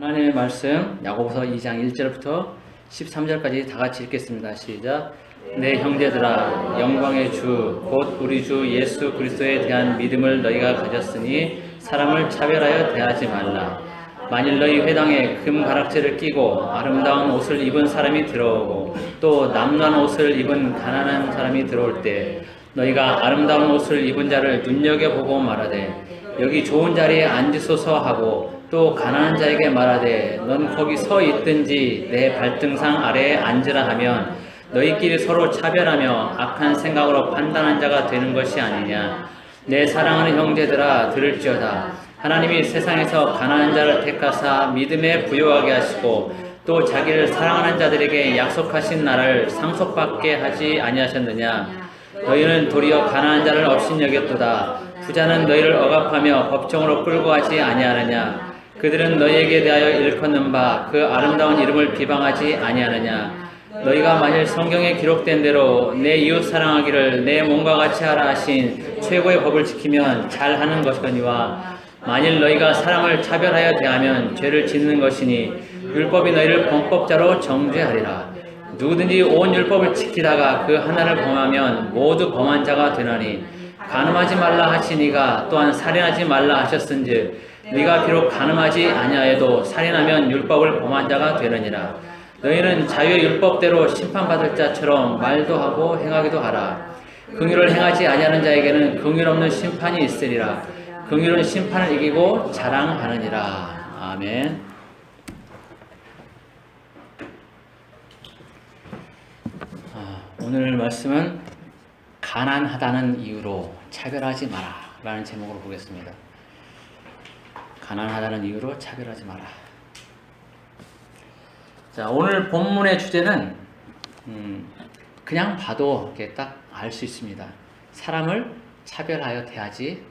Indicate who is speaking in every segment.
Speaker 1: 하나님의 말씀 야고보서 2장 1절부터 13절까지 다 같이 읽겠습니다. 시작. 내 형제들아, 영광의 주 곧 우리 주 예수 그리스도에 대한 믿음을 너희가 가졌으니 사람을 차별하여 대하지 말라. 만일 너희 회당에 금 가락지를 끼고 아름다운 옷을 입은 사람이 들어오고 또 남루한 옷을 입은 가난한 사람이 들어올 때 너희가 아름다운 옷을 입은 자를 눈여겨보고 말하되 여기 좋은 자리에 앉으소서 하고 또 가난한 자에게 말하되 넌 거기 서 있든지 내 발등상 아래에 앉으라 하면 너희끼리 서로 차별하며 악한 생각으로 판단한 자가 되는 것이 아니냐. 내 사랑하는 형제들아, 들을지어다. 하나님이 세상에서 가난한 자를 택하사 믿음에 부요하게 하시고 또 자기를 사랑하는 자들에게 약속하신 나라를 상속받게 하지 아니하셨느냐. 너희는 도리어 가난한 자를 업신여겼도다. 부자는 너희를 억압하며 법정으로 끌고 가지 아니하느냐. 그들은 너희에게 대하여 일컫는 바 그 아름다운 이름을 비방하지 아니하느냐. 너희가 만일 성경에 기록된 대로 내 이웃 사랑하기를 내 몸과 같이 하라 하신 최고의 법을 지키면 잘하는 것이거니와 만일 너희가 사람을 차별하여 대하면 죄를 짓는 것이니 율법이 너희를 범법자로 정죄하리라. 누구든지 온 율법을 지키다가 그 하나를 범하면 모두 범한 자가 되나니 간음하지 말라 하시니가 또한 살인하지 말라 하셨은즉 네가 비록 간음하지 아니하여도 살인하면 율법을 범한 자가 되느니라. 너희는 자유의 율법대로 심판받을 자처럼 말도 하고 행하기도 하라. 긍휼을 행하지 아니하는 자에게는 긍휼 없는 심판이 있으리라. 긍휼은 심판을 이기고 자랑하느니라. 아멘. 오늘 말씀은 가난하다는 이유로 차별하지 마라 라는 제목으로 보겠습니다. 가난하다는 이유로 차별하지 마라. 자, 오늘 본문의 주제는 그냥 봐도 이렇게 딱 알 수 있습니다. 사람을 차별하여 대하지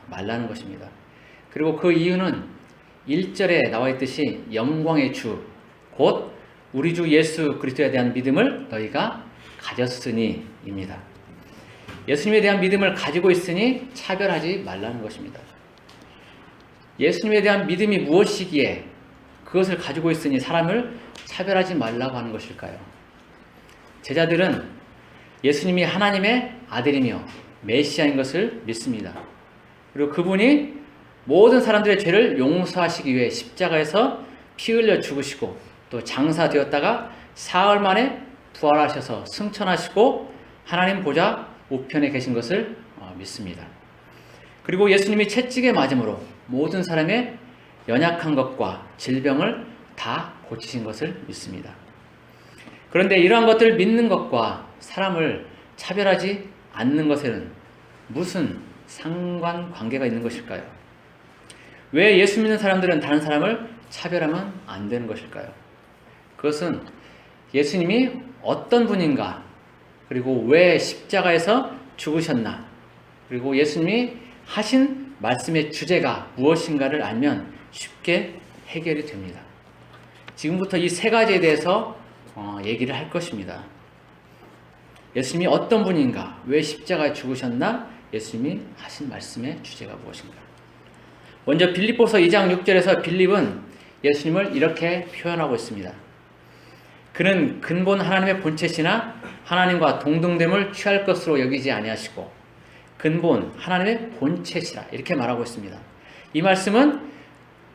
Speaker 1: 말라는 것입니다. 그리고 그 이유는 1절에 나와 있듯이 영광의 주, 곧 우리 주 예수 그리스도에 대한 믿음을 너희가 가졌으니 입니다. 예수님에 대한 믿음을 가지고 있으니 차별하지 말라는 것입니다. 예수님에 대한 믿음이 무엇이기에 그것을 가지고 있으니 사람을 차별하지 말라고 하는 것일까요? 제자들은 예수님이 하나님의 아들이며 메시아인 것을 믿습니다. 그리고 그분이 모든 사람들의 죄를 용서하시기 위해 십자가에서 피 흘려 죽으시고 또 장사되었다가 사흘 만에 부활하셔서 승천하시고 하나님 보좌 우편에 계신 것을 믿습니다. 그리고 예수님이 채찍에 맞음으로 모든 사람의 연약한 것과 질병을 다 고치신 것을 믿습니다. 그런데 이러한 것들을 믿는 것과 사람을 차별하지 않는 것에는 무슨 상관관계가 있는 것일까요? 왜 예수 믿는 사람들은 다른 사람을 차별하면 안 되는 것일까요? 그것은 예수님이 어떤 분인가, 그리고 왜 십자가에서 죽으셨나, 그리고 예수님이 하신 말씀의 주제가 무엇인가를 알면 쉽게 해결이 됩니다. 지금부터 이 세 가지에 대해서 얘기를 할 것입니다. 예수님이 어떤 분인가, 왜 십자가에 죽으셨나, 예수님이 하신 말씀의 주제가 무엇인가. 먼저 빌립보서 2장 6절에서 빌립은 예수님을 이렇게 표현하고 있습니다. 그는 근본 하나님의 본체시나 하나님과 동등됨을 취할 것으로 여기지 아니하시고 근본 하나님의 본체시라 이렇게 말하고 있습니다. 이 말씀은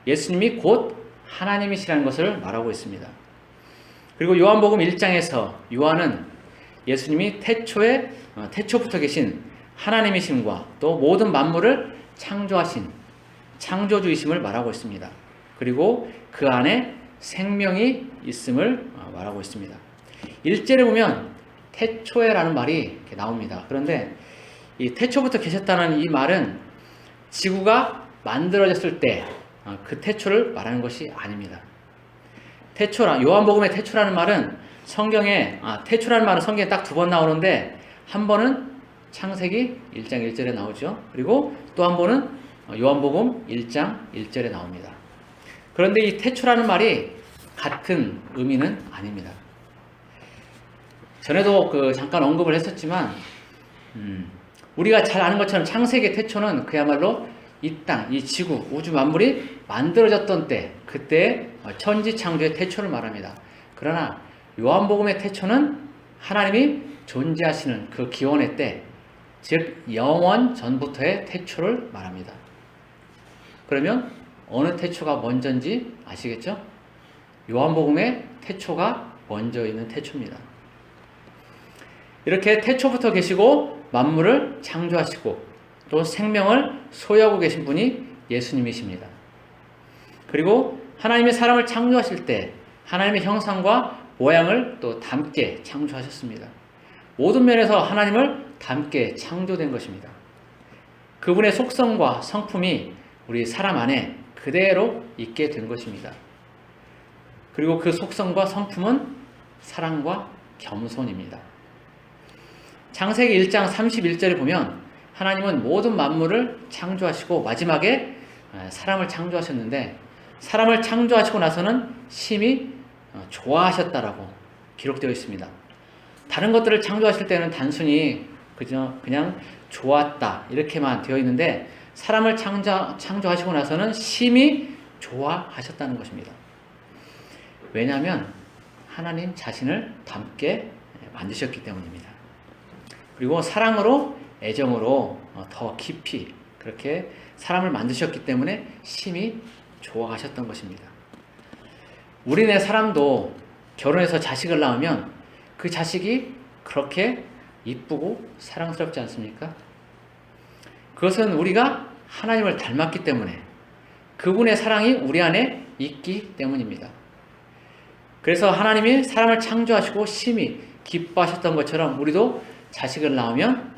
Speaker 1: 예수님이 곧 하나님이시라는 것을 말하고 있습니다. 그리고 요한복음 1장에서 요한은 예수님이 태초부터 계신 하나님이심과 또 모든 만물을 창조하신 창조주이심을 말하고 있습니다. 그리고 그 안에 생명이 있음을 말하고 있습니다. 1절에 보면 태초에라는 말이 이렇게 나옵니다. 그런데 이 태초부터 계셨다는 이 말은 지구가 만들어졌을 때 그 태초를 말하는 것이 아닙니다. 요한복음의 태초라는 말은 태초라는 말은 성경에 딱 2번 나오는데 한 번은 창세기 1장 1절에 나오죠. 그리고 또 한 번은 요한복음 1장 1절에 나옵니다. 그런데 이 태초라는 말이 같은 의미는 아닙니다. 전에도 잠깐 언급을 했었지만 우리가 잘 아는 것처럼 창세기의 태초는 그야말로 이 땅, 이 지구, 우주 만물이 만들어졌던 때, 그때 천지창조의 태초를 말합니다. 그러나 요한복음의 태초는 하나님이 존재하시는 그 기원의 때, 즉 영원 전부터의 태초를 말합니다. 그러면 어느 태초가 먼저인지 아시겠죠? 요한복음의 태초가 먼저 있는 태초입니다. 이렇게 태초부터 계시고 만물을 창조하시고 또 생명을 소유하고 계신 분이 예수님이십니다. 그리고 하나님이 사람을 창조하실 때 하나님의 형상과 모양을 또 닮게 창조하셨습니다. 모든 면에서 하나님을 닮게 창조된 것입니다. 그분의 속성과 성품이 우리 사람 안에 그대로 있게 된 것입니다. 그리고 그 속성과 성품은 사랑과 겸손입니다. 창세기 1장 31절에 보면 하나님은 모든 만물을 창조하시고 마지막에 사람을 창조하셨는데, 사람을 창조하시고 나서는 심히 좋아하셨다라고 기록되어 있습니다. 다른 것들을 창조하실 때는 단순히 그냥 좋았다 이렇게만 되어 있는데, 사람을 창조하시고 나서는 심히 좋아하셨다는 것입니다. 왜냐하면 하나님 자신을 닮게 만드셨기 때문입니다. 그리고 사랑으로, 애정으로 더 깊이 그렇게 사람을 만드셨기 때문에 심히 좋아하셨던 것입니다. 우리네 사람도 결혼해서 자식을 낳으면 그 자식이 그렇게 이쁘고 사랑스럽지 않습니까? 그것은 우리가 하나님을 닮았기 때문에, 그분의 사랑이 우리 안에 있기 때문입니다. 그래서 하나님이 사람을 창조하시고 심히 기뻐하셨던 것처럼 우리도 자식을 낳으면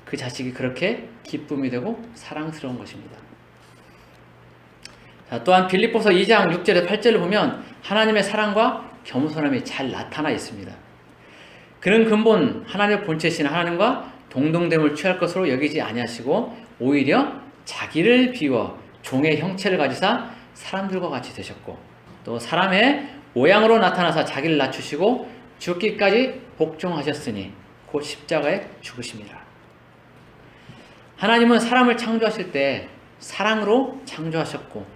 Speaker 1: 그 자식이 그렇게 기쁨이 되고 사랑스러운 것입니다. 자, 또한 빌립보서 2장 6절에 8절을 보면 하나님의 사랑과 겸손함이 잘 나타나 있습니다. 그는 근본 하나님의 본체이신 하나님과 동등됨을 취할 것으로 여기지 아니하시고 오히려 자기를 비워 종의 형체를 가지사 사람들과 같이 되셨고, 또 사람의 모양으로 나타나사 자기를 낮추시고 죽기까지 복종하셨으니 곧 십자가에 죽으심이라. 하나님은 사람을 창조하실 때 사랑으로 창조하셨고,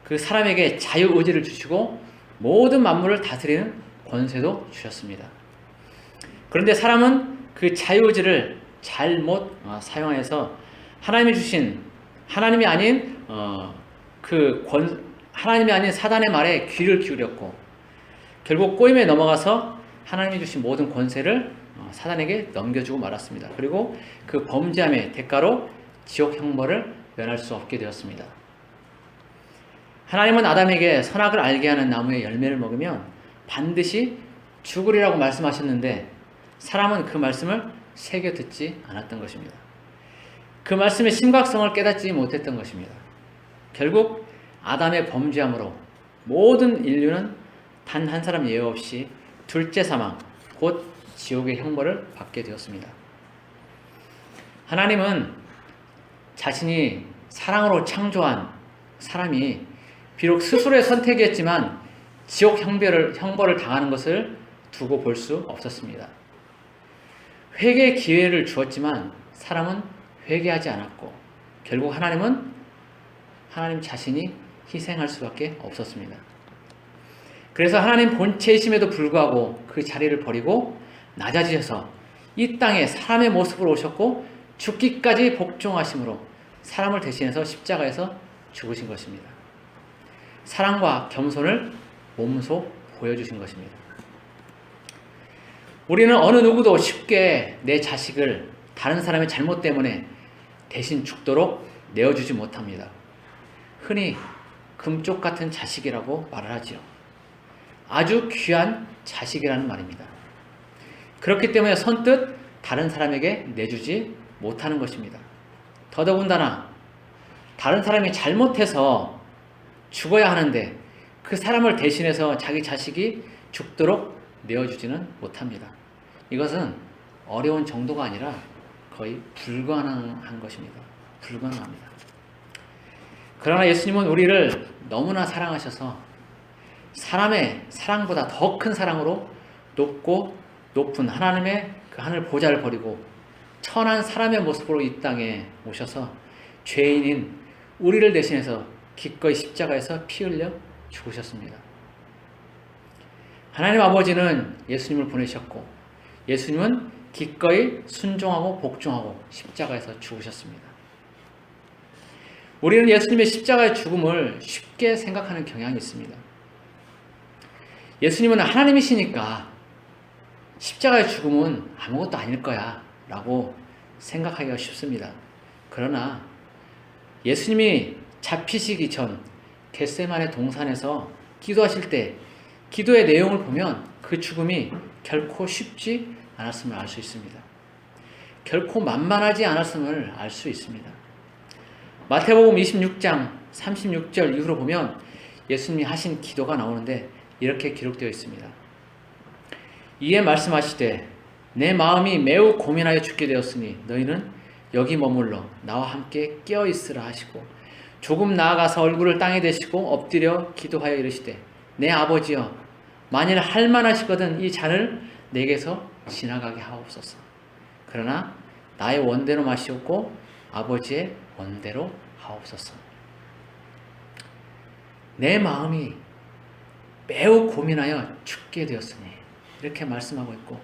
Speaker 1: 그 사람에게 자유의지를 주시고 모든 만물을 다스리는 권세도 주셨습니다. 그런데 사람은 그 자유의지를 잘못 사용해서 하나님이 주신, 하나님이 아닌 하나님이 아닌 사단의 말에 귀를 기울였고, 결국 꼬임에 넘어가서 하나님이 주신 모든 권세를 사단에게 넘겨주고 말았습니다. 그리고 그 범죄함의 대가로 지옥 형벌을 면할 수 없게 되었습니다. 하나님은 아담에게 선악을 알게 하는 나무의 열매를 먹으면 반드시 죽으리라고 말씀하셨는데, 사람은 그 말씀을 새겨 듣지 않았던 것입니다. 그 말씀의 심각성을 깨닫지 못했던 것입니다. 결국 아담의 범죄함으로 모든 인류는 단 한 사람 예외 없이 둘째 사망, 곧 지옥의 형벌을 받게 되었습니다. 하나님은 자신이 사랑으로 창조한 사람이 비록 스스로의 선택이었지만 지옥 형벌을 당하는 것을 두고 볼 수 없었습니다. 회개의 기회를 주었지만 사람은 회개하지 않았고, 결국 하나님 자신이 희생할 수밖에 없었습니다. 그래서 하나님 본체이심에도 불구하고 그 자리를 버리고 낮아지셔서 이 땅에 사람의 모습으로 오셨고 죽기까지 복종하심으로 사람을 대신해서 십자가에서 죽으신 것입니다. 사랑과 겸손을 몸소 보여주신 것입니다. 우리는 어느 누구도 쉽게 내 자식을 다른 사람의 잘못 때문에 대신 죽도록 내어주지 못합니다. 흔히 금쪽 같은 자식이라고 말을 하지요. 아주 귀한 자식이라는 말입니다. 그렇기 때문에 선뜻 다른 사람에게 내주지 못하는 것입니다. 더더군다나 다른 사람이 잘못해서 죽어야 하는데 그 사람을 대신해서 자기 자식이 죽도록 내어주지는 못합니다. 이것은 어려운 정도가 아니라 거의 불가능한 것입니다. 불가능합니다. 그러나 예수님은 우리를 너무나 사랑하셔서 사람의 사랑보다 더 큰 사랑으로 높은 하나님의 그 하늘 보좌를 버리고 천한 사람의 모습으로 이 땅에 오셔서 죄인인 우리를 대신해서 기꺼이 십자가에서 피 흘려 죽으셨습니다. 하나님 아버지는 예수님을 보내셨고 예수님은 기꺼이 순종하고 복종하고 십자가에서 죽으셨습니다. 우리는 예수님의 십자가의 죽음을 쉽게 생각하는 경향이 있습니다. 예수님은 하나님이시니까 십자가의 죽음은 아무것도 아닐 거야 라고 생각하기가 쉽습니다. 그러나 예수님이 잡히시기 전 겟세마네 동산에서 기도하실 때 기도의 내용을 보면 그 죽음이 결코 쉽지 않았음을 알 수 있습니다. 결코 만만하지 않았음을 알 수 있습니다. 마태복음 26장 36절 이후로 보면 예수님이 하신 기도가 나오는데 이렇게 기록되어 있습니다. 이에 말씀하시되 내 마음이 매우 고민하여 죽게 되었으니 너희는 여기 머물러 나와 함께 깨어 있으라 하시고 조금 나아가서 얼굴을 땅에 대시고 엎드려 기도하여 이르시되 내 아버지여 만일 할만하시거든 이 잔을 내게서 지나가게 하옵소서. 그러나 나의 원대로 마시옵고 아버지의 원대로 하옵소서. 내 마음이 매우 고민하여 죽게 되었으니 이렇게 말씀하고 있고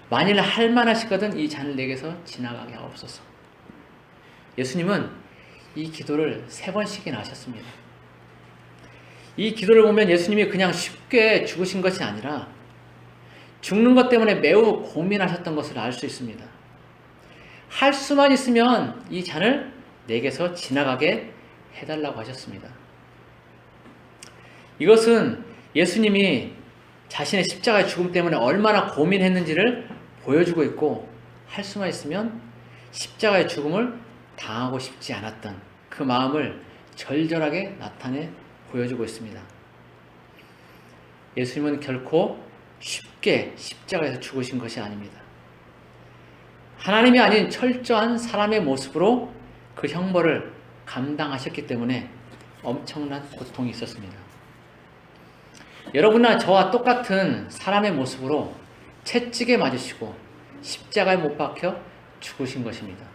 Speaker 1: 만일 할만하시거든 이 잔을 내게서 지나가게 하옵소서. 예수님은 이 기도를 3번씩이나 하셨습니다. 이 기도를 보면 예수님이 그냥 쉽게 죽으신 것이 아니라 죽는 것 때문에 매우 고민하셨던 것을 알 수 있습니다. 할 수만 있으면 이 잔을 내게서 지나가게 해달라고 하셨습니다. 이것은 예수님이 자신의 십자가의 죽음 때문에 얼마나 고민했는지를 보여주고 있고 할 수만 있으면 십자가의 죽음을 당하고 싶지 않았던 그 마음을 절절하게 나타내 보여주고 있습니다. 예수님은 결코 쉽게 십자가에서 죽으신 것이 아닙니다. 하나님이 아닌 철저한 사람의 모습으로 그 형벌을 감당하셨기 때문에 엄청난 고통이 있었습니다. 여러분이나 저와 똑같은 사람의 모습으로 채찍에 맞으시고 십자가에 못 박혀 죽으신 것입니다.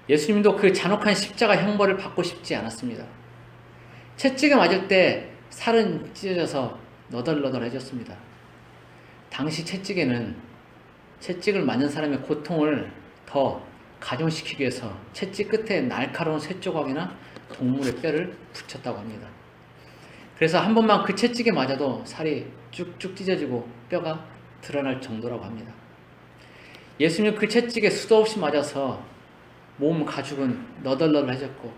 Speaker 1: 예수님도 그 잔혹한 십자가 형벌을 받고 싶지 않았습니다. 채찍에 맞을 때 살은 찢어져서 너덜너덜해졌습니다. 당시 채찍에는 채찍을 맞는 사람의 고통을 더 가중시키기 위해서 채찍 끝에 날카로운 쇠조각이나 동물의 뼈를 붙였다고 합니다. 그래서 한 번만 그 채찍에 맞아도 살이 쭉쭉 찢어지고 뼈가 드러날 정도라고 합니다. 예수님은 그 채찍에 수도 없이 맞아서 몸 가죽은 너덜너덜해졌고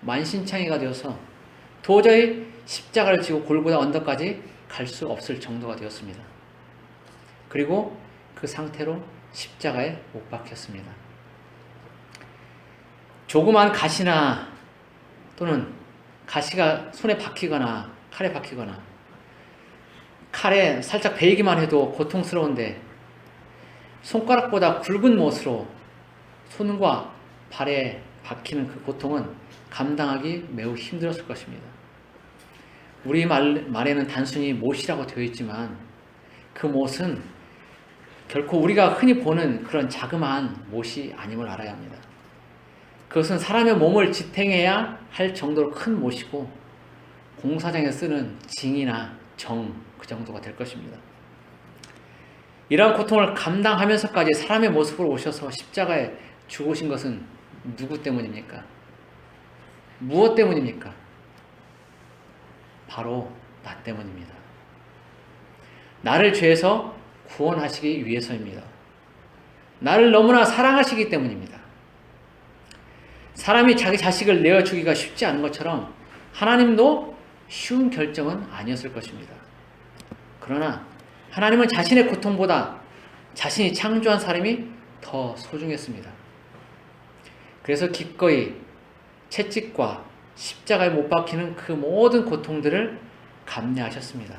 Speaker 1: 만신창이가 되어서 도저히 십자가를 지고 골고다 언덕까지 갈 수 없을 정도가 되었습니다. 그리고 그 상태로 십자가에 못 박혔습니다. 조그만 가시나 또는 가시가 손에 박히거나 칼에 박히거나 칼에 살짝 베이기만 해도 고통스러운데 손가락보다 굵은 못으로 손과 발에 박히는 그 고통은 감당하기 매우 힘들었을 것입니다. 우리 말에는 단순히 못이라고 되어 있지만 그 못은 결코 우리가 흔히 보는 그런 자그마한 못이 아님을 알아야 합니다. 그것은 사람의 몸을 지탱해야 할 정도로 큰 못이고 공사장에 쓰는 징이나 정 그 정도가 될 것입니다. 이러한 고통을 감당하면서까지 사람의 모습으로 오셔서 십자가에 죽으신 것은 누구 때문입니까? 무엇 때문입니까? 바로 나 때문입니다. 나를 죄에서 구원하시기 위해서입니다. 나를 너무나 사랑하시기 때문입니다. 사람이 자기 자식을 내어 주기가 쉽지 않은 것처럼 하나님도 쉬운 결정은 아니었을 것입니다. 그러나 하나님은 자신의 고통보다 자신이 창조한 사람이 더 소중했습니다. 그래서 기꺼이 채찍과 십자가에 못 박히는 그 모든 고통들을 감내하셨습니다.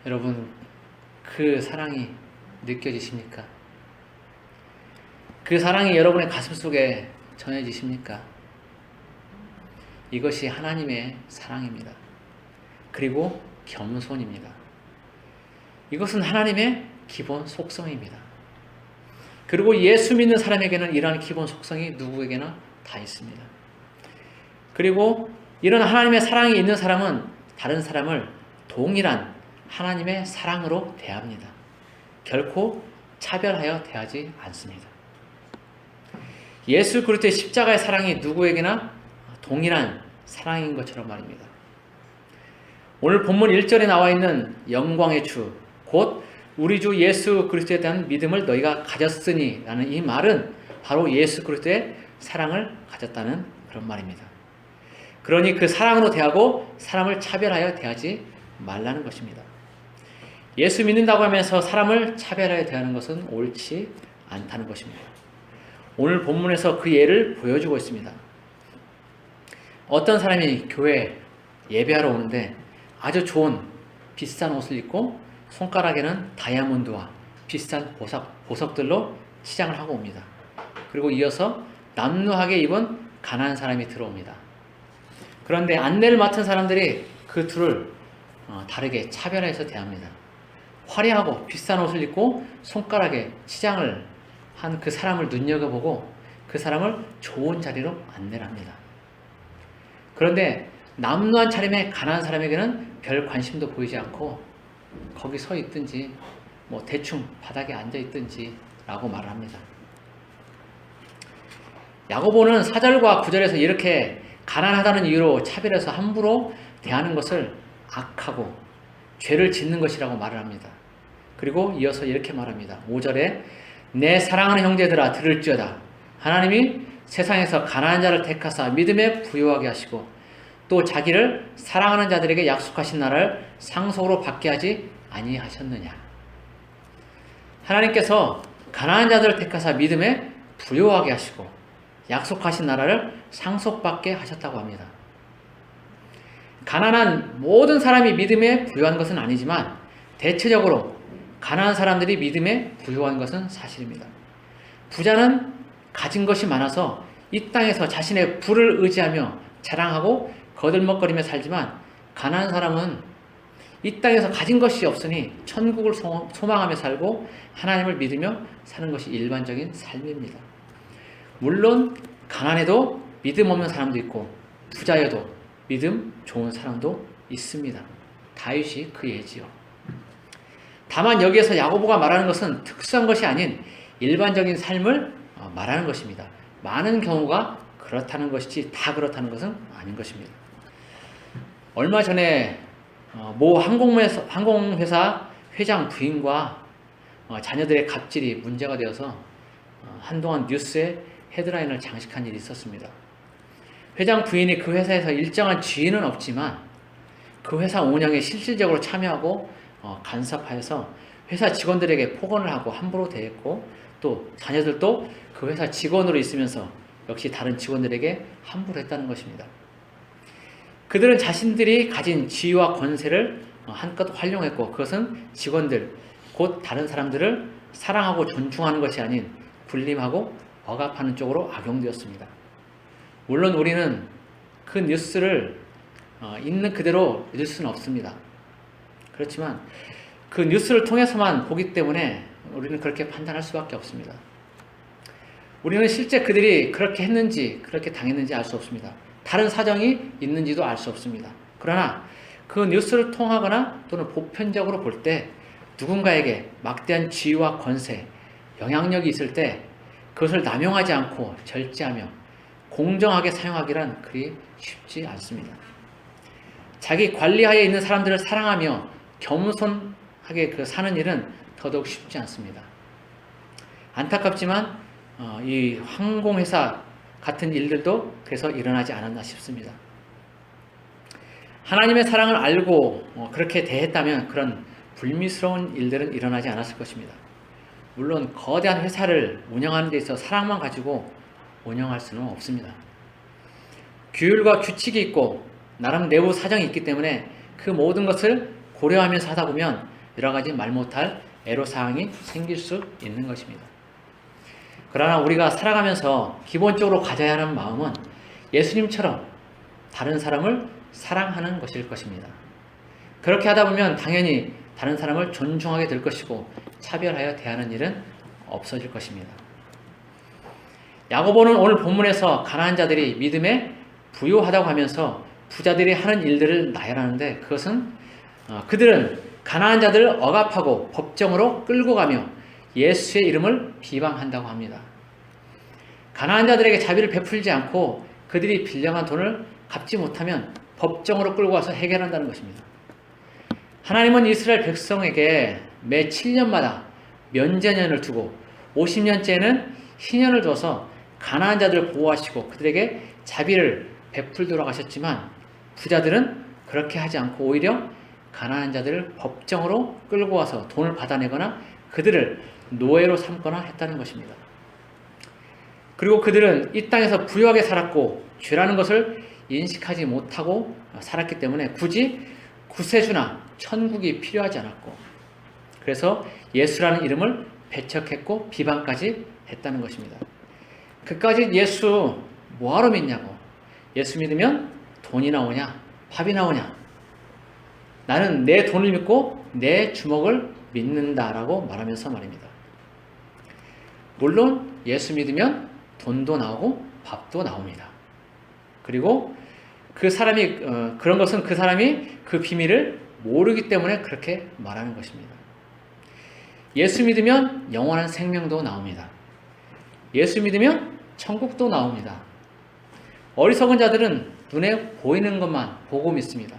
Speaker 1: 여러분, 그 사랑이 느껴지십니까? 그 사랑이 여러분의 가슴 속에 전해지십니까? 이것이 하나님의 사랑입니다. 그리고 겸손입니다. 이것은 하나님의 기본 속성입니다. 그리고 예수 믿는 사람에게는 이러한 기본 속성이 누구에게나 다 있습니다. 그리고 이런 하나님의 사랑이 있는 사람은 다른 사람을 동일한 하나님의 사랑으로 대합니다. 결코 차별하여 대하지 않습니다. 예수 그리스도의 십자가의 사랑이 누구에게나 동일한 사랑인 것처럼 말입니다. 오늘 본문 1절에 나와 있는 영광의 주, 곧 우리 주 예수 그리스도에 대한 믿음을 너희가 가졌으니 라는 이 말은 바로 예수 그리스도의 사랑을 가졌다는 그런 말입니다. 그러니 그 사랑으로 대하고 사람을 차별하여 대하지 말라는 것입니다. 예수 믿는다고 하면서 사람을 차별하여 대하는 것은 옳지 않다는 것입니다. 오늘 본문에서 그 예를 보여주고 있습니다. 어떤 사람이 교회 예배하러 오는데 아주 좋은 비싼 옷을 입고 손가락에는 다이아몬드와 비싼 보석들로 치장을 하고 옵니다. 그리고 이어서 남루하게 입은 가난한 사람이 들어옵니다. 그런데 안내를 맡은 사람들이 그 둘을 다르게 차별해서 대합니다. 화려하고 비싼 옷을 입고 손가락에 치장을 한 그 사람을 눈여겨보고 그 사람을 좋은 자리로 안내를 합니다. 그런데 남루한 차림의 가난한 사람에게는 별 관심도 보이지 않고 거기 서 있든지 뭐 대충 바닥에 앉아 있든지 라고 말을 합니다. 야고보는 4절과 9절에서 이렇게 가난하다는 이유로 차별해서 함부로 대하는 것을 악하고 죄를 짓는 것이라고 말을 합니다. 그리고 이어서 이렇게 말합니다. 5절에 내 사랑하는 형제들아 들을지어다. 하나님이 세상에서 가난한 자를 택하사 믿음에 부요하게 하시고 또 자기를 사랑하는 자들에게 약속하신 나라를 상속으로 받게 하지 아니하셨느냐. 하나님께서 가난한 자들을 택하사 믿음에 부요하게 하시고 약속하신 나라를 상속받게 하셨다고 합니다. 가난한 모든 사람이 믿음에 부요한 것은 아니지만 대체적으로 가난한 사람들이 믿음에 부요한 것은 사실입니다. 부자는 가진 것이 많아서 이 땅에서 자신의 부를 의지하며 자랑하고 거들먹거리며 살지만 가난한 사람은 이 땅에서 가진 것이 없으니 천국을 소망하며 살고 하나님을 믿으며 사는 것이 일반적인 삶입니다. 물론 가난해도 믿음 없는 사람도 있고 부자여도 믿음 좋은 사람도 있습니다. 다윗이 그 예지요. 다만 여기에서 야고보가 말하는 것은 특수한 것이 아닌 일반적인 삶을 말하는 것입니다. 많은 경우가 그렇다는 것이지 다 그렇다는 것은 아닌 것입니다. 얼마 전에 모 항공회사 회장 부인과 자녀들의 갑질이 문제가 되어서 한동안 뉴스에 헤드라인을 장식한 일이 있었습니다. 회장 부인이 그 회사에서 일정한 지위는 없지만 그 회사 운영에 실질적으로 참여하고 간섭하여서 회사 직원들에게 폭언을 하고 함부로 대했고 또 자녀들도 그 회사 직원으로 있으면서 역시 다른 직원들에게 함부로 했다는 것입니다. 그들은 자신들이 가진 지위와 권세를 한껏 활용했고 그것은 직원들, 곧 다른 사람들을 사랑하고 존중하는 것이 아닌 군림하고 억압하는 쪽으로 악용되었습니다. 물론 우리는 그 뉴스를 있는 그대로 믿을 수는 없습니다. 그렇지만 그 뉴스를 통해서만 보기 때문에 우리는 그렇게 판단할 수밖에 없습니다. 우리는 실제 그들이 그렇게 했는지 그렇게 당했는지 알 수 없습니다. 다른 사정이 있는지도 알 수 없습니다. 그러나 그 뉴스를 통하거나 또는 보편적으로 볼 때 누군가에게 막대한 지위와 권세, 영향력이 있을 때 그것을 남용하지 않고 절제하며 공정하게 사용하기란 그리 쉽지 않습니다. 자기 관리하에 있는 사람들을 사랑하며 겸손하게 사는 일은 더더욱 쉽지 않습니다. 안타깝지만 이 항공회사 같은 일들도 그래서 일어나지 않았나 싶습니다. 하나님의 사랑을 알고 그렇게 대했다면 그런 불미스러운 일들은 일어나지 않았을 것입니다. 물론 거대한 회사를 운영하는 데 있어 사랑만 가지고 운영할 수는 없습니다. 규율과 규칙이 있고 나름 내부 사정이 있기 때문에 그 모든 것을 고려하면서 하다 보면 여러 가지 말 못할 애로사항이 생길 수 있는 것입니다. 그러나 우리가 살아가면서 기본적으로 가져야 하는 마음은 예수님처럼 다른 사람을 사랑하는 것일 것입니다. 그렇게 하다 보면 당연히 다른 사람을 존중하게 될 것이고 차별하여 대하는 일은 없어질 것입니다. 야고보는 오늘 본문에서 가난한 자들이 믿음에 부유하다고 하면서 부자들이 하는 일들을 나열하는데 그것은 그들은 가난한 자들을 억압하고 법정으로 끌고 가며 예수의 이름을 비방한다고 합니다. 가난한 자들에게 자비를 베풀지 않고 그들이 빌려간 돈을 갚지 못하면 법정으로 끌고 와서 해결한다는 것입니다. 하나님은 이스라엘 백성에게 매 7년마다 면제년을 두고 50년째는 희년을 줘서 가난한 자들을 보호하시고 그들에게 자비를 베풀도록 하셨지만 부자들은 그렇게 하지 않고 오히려 가난한 자들을 법정으로 끌고 와서 돈을 받아내거나 그들을 노예로 삼거나 했다는 것입니다. 그리고 그들은 이 땅에서 부유하게 살았고 죄라는 것을 인식하지 못하고 살았기 때문에 굳이 구세주나 천국이 필요하지 않았고 그래서 예수라는 이름을 배척했고 비방까지 했다는 것입니다. 그까지 예수 뭐하러 믿냐고. 예수 믿으면 돈이 나오냐 밥이 나오냐. 나는 내 돈을 믿고 내 주먹을 믿는다라고 말하면서 말입니다. 물론 예수 믿으면 돈도 나오고 밥도 나옵니다. 그리고 그 사람이 그런 것은 그 사람이 그 비밀을 모르기 때문에 그렇게 말하는 것입니다. 예수 믿으면 영원한 생명도 나옵니다. 예수 믿으면 천국도 나옵니다. 어리석은 자들은 눈에 보이는 것만 보고 믿습니다.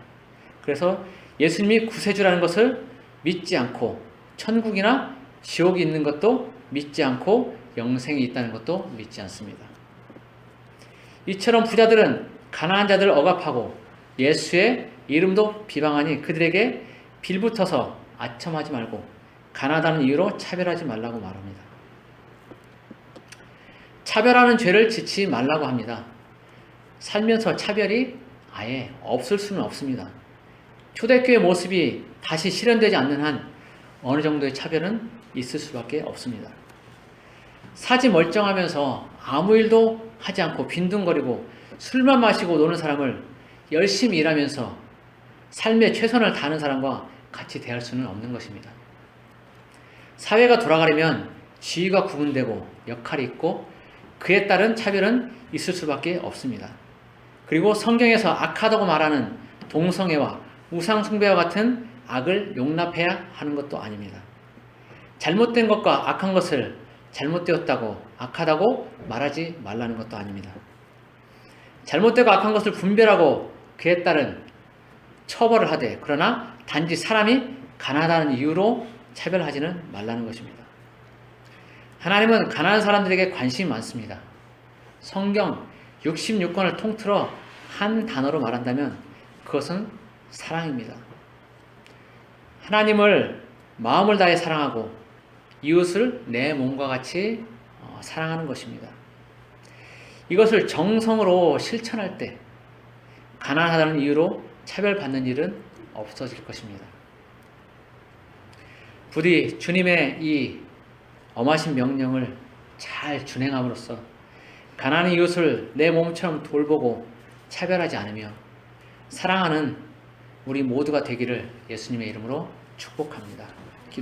Speaker 1: 그래서 예수님이 구세주라는 것을 믿지 않고 천국이나 지옥이 있는 것도 믿지 않고 영생이 있다는 것도 믿지 않습니다. 이처럼 부자들은 가난한 자들을 억압하고 예수의 이름도 비방하니 그들에게 빌붙어서 아첨하지 말고 가난하다는 이유로 차별하지 말라고 말합니다. 차별하는 죄를 짓지 말라고 합니다. 살면서 차별이 아예 없을 수는 없습니다. 초대교회 모습이 다시 실현되지 않는 한 어느 정도의 차별은 있을 수밖에 없습니다. 사지 멀쩡하면서 아무 일도 하지 않고 빈둥거리고 술만 마시고 노는 사람을 열심히 일하면서 삶에 최선을 다하는 사람과 같이 대할 수는 없는 것입니다. 사회가 돌아가려면 지위가 구분되고 역할이 있고 그에 따른 차별은 있을 수밖에 없습니다. 그리고 성경에서 악하다고 말하는 동성애와 우상숭배와 같은 악을 용납해야 하는 것도 아닙니다. 잘못된 것과 악한 것을 잘못되었다고 악하다고 말하지 말라는 것도 아닙니다. 잘못되고 악한 것을 분별하고 그에 따른 처벌을 하되 그러나 단지 사람이 가난하다는 이유로 차별하지는 말라는 것입니다. 하나님은 가난한 사람들에게 관심이 많습니다. 성경 66권을 통틀어 한 단어로 말한다면 그것은 사랑입니다. 하나님을 마음을 다해 사랑하고 이웃을 내 몸과 같이 사랑하는 것입니다. 이것을 정성으로 실천할 때 가난하다는 이유로 차별받는 일은 없어질 것입니다. 부디 주님의 이 엄하신 명령을 잘 준행함으로써 가난한 이웃을 내 몸처럼 돌보고 차별하지 않으며 사랑하는 우리 모두가 되기를 예수님의 이름으로 축복합니다.